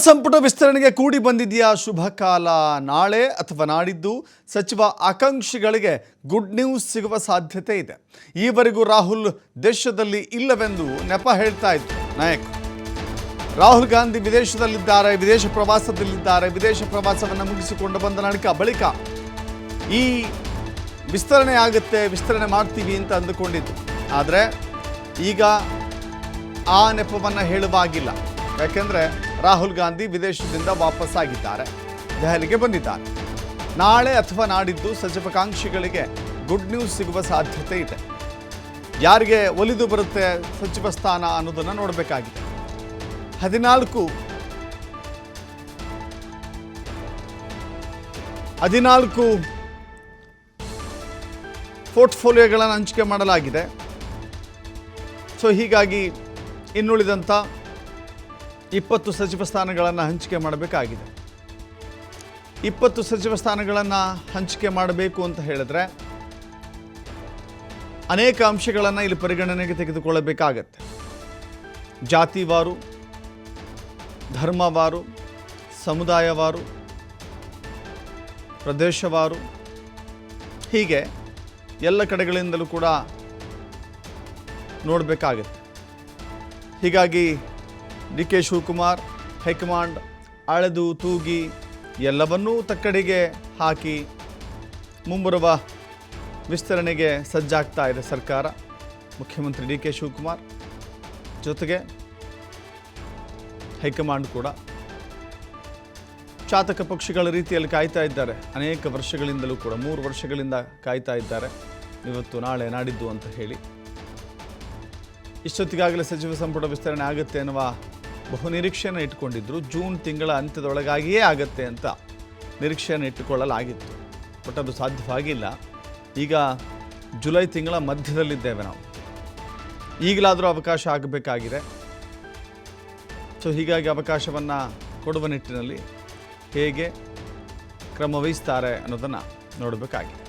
ಸಂಪುಟ ವಿಸ್ತರಣೆಗೆ ಕೂಡಿ ಬಂದಿದೆಯಾ ಶುಭ ಕಾಲ. ನಾಳೆ ಅಥವಾ ನಾಡಿದ್ದು ಸಚಿವ ಆಕಾಂಕ್ಷಿಗಳಿಗೆ ಗುಡ್ ನ್ಯೂಸ್ ಸಿಗುವ ಸಾಧ್ಯತೆ ಇದೆ. ಈವರೆಗೂ ರಾಹುಲ್ ದೇಶದಲ್ಲಿ ಇಲ್ಲವೆಂದು ನೆಪ ಹೇಳ್ತಾ ಇದ್ರು ನಾಯಕ್. ರಾಹುಲ್ ಗಾಂಧಿ ವಿದೇಶದಲ್ಲಿದ್ದಾರೆ, ವಿದೇಶ ಪ್ರವಾಸದಲ್ಲಿದ್ದಾರೆ. ವಿದೇಶ ಪ್ರವಾಸವನ್ನು ಮುಗಿಸಿಕೊಂಡು ಬಂದ ಬಳಿಕ ಈ ವಿಸ್ತರಣೆ ಆಗುತ್ತೆ, ವಿಸ್ತರಣೆ ಮಾಡ್ತೀವಿ ಅಂತ ಅಂದುಕೊಂಡಿದ್ದು. ಆದರೆ ಈಗ ಆ ನೆಪವನ್ನು ಹೇಳುವಾಗಿಲ್ಲ. ಯಾಕೆಂದರೆ ರಾಹುಲ್ ಗಾಂಧಿ ವಿದೇಶದಿಂದ ವಾಪಸ್ಸಾಗಿದ್ದಾರೆ, ದೆಹಲಿಗೆ ಬಂದಿದ್ದಾರೆ. ನಾಳೆ ಅಥವಾ ನಾಡಿದ್ದು ಸಚಿವಾಕಾಂಕ್ಷಿಗಳಿಗೆ ಗುಡ್ ನ್ಯೂಸ್ ಸಿಗುವ ಸಾಧ್ಯತೆ ಇದೆ. ಯಾರಿಗೆ ಒಲಿದು ಬರುತ್ತೆ ಸಚಿವ ಸ್ಥಾನ ಅನ್ನೋದನ್ನು ನೋಡಬೇಕಾಗಿದೆ. 14 ಪೋರ್ಟ್ಫೋಲಿಯೋಗಳನ್ನು ಹಂಚಿಕೆ ಮಾಡಲಾಗಿದೆ. ಸೊ ಹೀಗಾಗಿ ಇನ್ನುಳಿದಂಥ 20 ಸಚಿವ ಸ್ಥಾನಗಳನ್ನು ಹಂಚಿಕೆ ಮಾಡಬೇಕಾಗಿದೆ. 20 ಸಚಿವ ಸ್ಥಾನಗಳನ್ನು ಹಂಚಿಕೆ ಮಾಡಬೇಕು ಅಂತ ಹೇಳಿದ್ರೆ ಅನೇಕ ಅಂಶಗಳನ್ನು ಇಲ್ಲಿ ಪರಿಗಣನೆಗೆ ತೆಗೆದುಕೊಳ್ಳಬೇಕಾಗತ್ತೆ. ಜಾತಿವಾರು, ಧರ್ಮವಾರು, ಸಮುದಾಯವಾರು, ಪ್ರದೇಶವಾರು, ಹೀಗೆ ಎಲ್ಲ ಕಡೆಗಳಿಂದಲೂ ಕೂಡ ನೋಡಬೇಕಾಗತ್ತೆ. ಹೀಗಾಗಿ ಡಿ ಕೆ ಶಿವಕುಮಾರ್ ಹೈಕಮಾಂಡ್ ಅಳೆದು ತೂಗಿ ಎಲ್ಲವನ್ನೂ ತಕ್ಕಡಿಗೆ ಹಾಕಿ ಮುಂಬರುವ ವಿಸ್ತರಣೆಗೆ ಸಜ್ಜಾಗ್ತಾ ಇದೆ ಸರ್ಕಾರ. ಮುಖ್ಯಮಂತ್ರಿ ಡಿ ಕೆ ಶಿವಕುಮಾರ್ ಜೊತೆಗೆ ಹೈಕಮಾಂಡ್ ಕೂಡ ಚಾತಕ ಪಕ್ಷಿಗಳ ರೀತಿಯಲ್ಲಿ ಕಾಯ್ತಾ ಇದ್ದಾರೆ. ಅನೇಕ ವರ್ಷಗಳಿಂದಲೂ ಕೂಡ 3 ವರ್ಷಗಳಿಂದ ಕಾಯ್ತಾ ಇದ್ದಾರೆ. ಇವತ್ತು ನಾಳೆ ನಾಡಿದ್ದು ಅಂತ ಹೇಳಿ ಇಷ್ಟೊತ್ತಿಗಾಗಲೇ ಸಚಿವ ಸಂಪುಟ ವಿಸ್ತರಣೆ ಆಗುತ್ತೆ ಎನ್ನುವ ಬಹು ನಿರೀಕ್ಷೆಯನ್ನು ಇಟ್ಟುಕೊಂಡಿದ್ದರು. ಜೂನ್ ತಿಂಗಳ ಅಂತ್ಯದೊಳಗಾಗಿಯೇ ಆಗುತ್ತೆ ಅಂತ ನಿರೀಕ್ಷೆಯನ್ನು ಇಟ್ಟುಕೊಳ್ಳಲಾಗಿತ್ತು. ಬಟ್ ಅದು ಸಾಧ್ಯವಾಗಿಲ್ಲ. ಈಗ ಜುಲೈ ತಿಂಗಳ ಮಧ್ಯದಲ್ಲಿದ್ದೇವೆ ನಾವು. ಈಗಲಾದರೂ ಅವಕಾಶ ಆಗಬೇಕಾಗಿದೆ. ಸೊ ಹೀಗಾಗಿ ಅವಕಾಶವನ್ನು ಕೊಡುವ ನಿಟ್ಟಿನಲ್ಲಿ ಹೇಗೆ ಕ್ರಮ ವಹಿಸ್ತಾರೆ ಅನ್ನೋದನ್ನು ನೋಡಬೇಕಾಗಿದೆ.